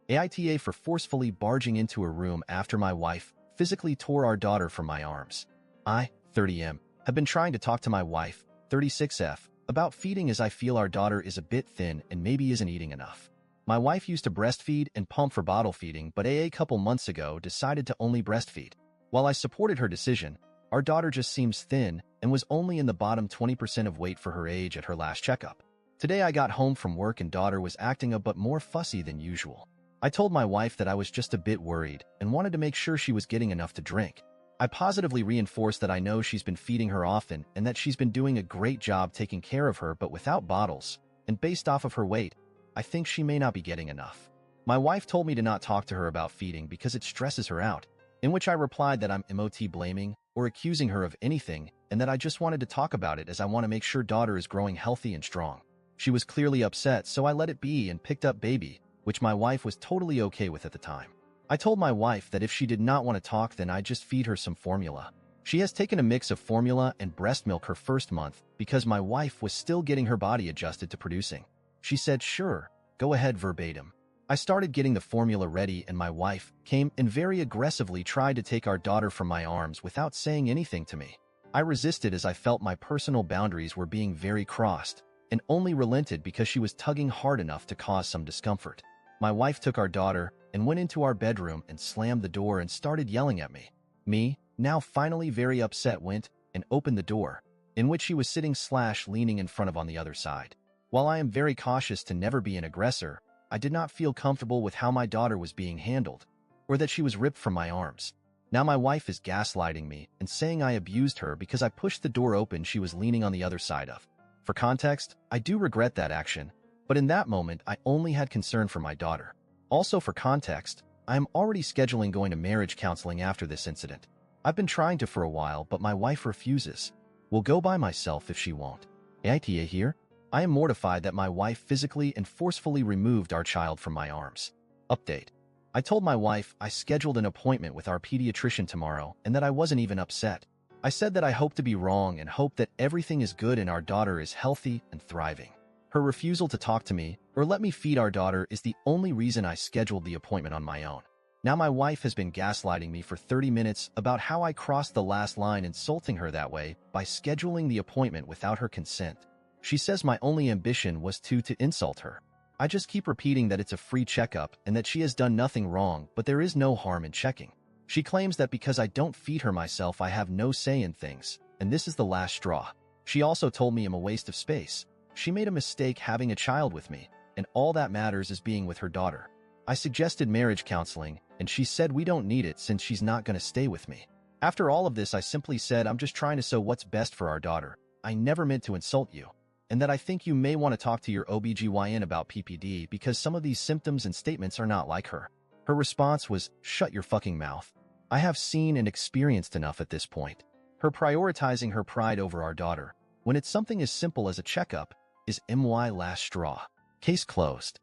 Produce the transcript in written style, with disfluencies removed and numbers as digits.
AITA for forcefully barging into her room after my wife physically tore our daughter from my arms. I, 30M, have been trying to talk to my wife, 36F, about feeding as I feel our daughter is a bit thin and maybe isn't eating enough. My wife used to breastfeed and pump for bottle feeding, but a couple months ago decided to only breastfeed. While I supported her decision, our daughter just seems thin and was only in the bottom 20% of weight for her age at her last checkup. Today I got home from work and daughter was acting a bit more fussy than usual. I told my wife that I was just a bit worried and wanted to make sure she was getting enough to drink. I positively reinforced that I know she's been feeding her often and that she's been doing a great job taking care of her but without bottles, and based off of her weight, I think she may not be getting enough. My wife told me to not talk to her about feeding because it stresses her out, in which I replied that I'm not blaming or accusing her of anything and that I just wanted to talk about it as I want to make sure daughter is growing healthy and strong. She was clearly upset, so I let it be and picked up baby, which my wife was totally okay with at the time. I told my wife that if she did not want to talk, then I'd just feed her some formula. She has taken a mix of formula and breast milk her first month because my wife was still getting her body adjusted to producing. She said, "Sure, go ahead," verbatim. I started getting the formula ready and my wife came and very aggressively tried to take our daughter from my arms without saying anything to me. I resisted as I felt my personal boundaries were being very crossed and only relented because she was tugging hard enough to cause some discomfort. My wife took our daughter and went into our bedroom and slammed the door and started yelling at me. Me, now finally very upset, went and opened the door, in which she was sitting/leaning in front of on the other side. While I am very cautious to never be an aggressor, I did not feel comfortable with how my daughter was being handled, or that she was ripped from my arms. Now my wife is gaslighting me and saying I abused her because I pushed the door open she was leaning on the other side of. For context, I do regret that action, but in that moment I only had concern for my daughter. Also for context, I am already scheduling going to marriage counseling after this incident. I've been trying to for a while, but my wife refuses. Will go by myself if she won't. AITA here? I am mortified that my wife physically and forcefully removed our child from my arms. Update. I told my wife I scheduled an appointment with our pediatrician tomorrow and that I wasn't even upset. I said that I hope to be wrong and hope that everything is good and our daughter is healthy and thriving. Her refusal to talk to me or let me feed our daughter is the only reason I scheduled the appointment on my own. Now my wife has been gaslighting me for 30 minutes about how I crossed the last line, insulting her that way by scheduling the appointment without her consent. She says my only ambition was to insult her. I just keep repeating that it's a free checkup and that she has done nothing wrong, but there is no harm in checking. She claims that because I don't feed her myself, I have no say in things, and this is the last straw. She also told me I'm a waste of space. She made a mistake having a child with me, and all that matters is being with her daughter. I suggested marriage counseling, and she said we don't need it since she's not going to stay with me. After all of this, I simply said I'm just trying to know what's best for our daughter. I never meant to insult you, and that I think you may want to talk to your OBGYN about PPD because some of these symptoms and statements are not like her. Her response was, "Shut your fucking mouth. I have seen and experienced enough at this point." Her prioritizing her pride over our daughter, when it's something as simple as a checkup, is my last straw. Case closed.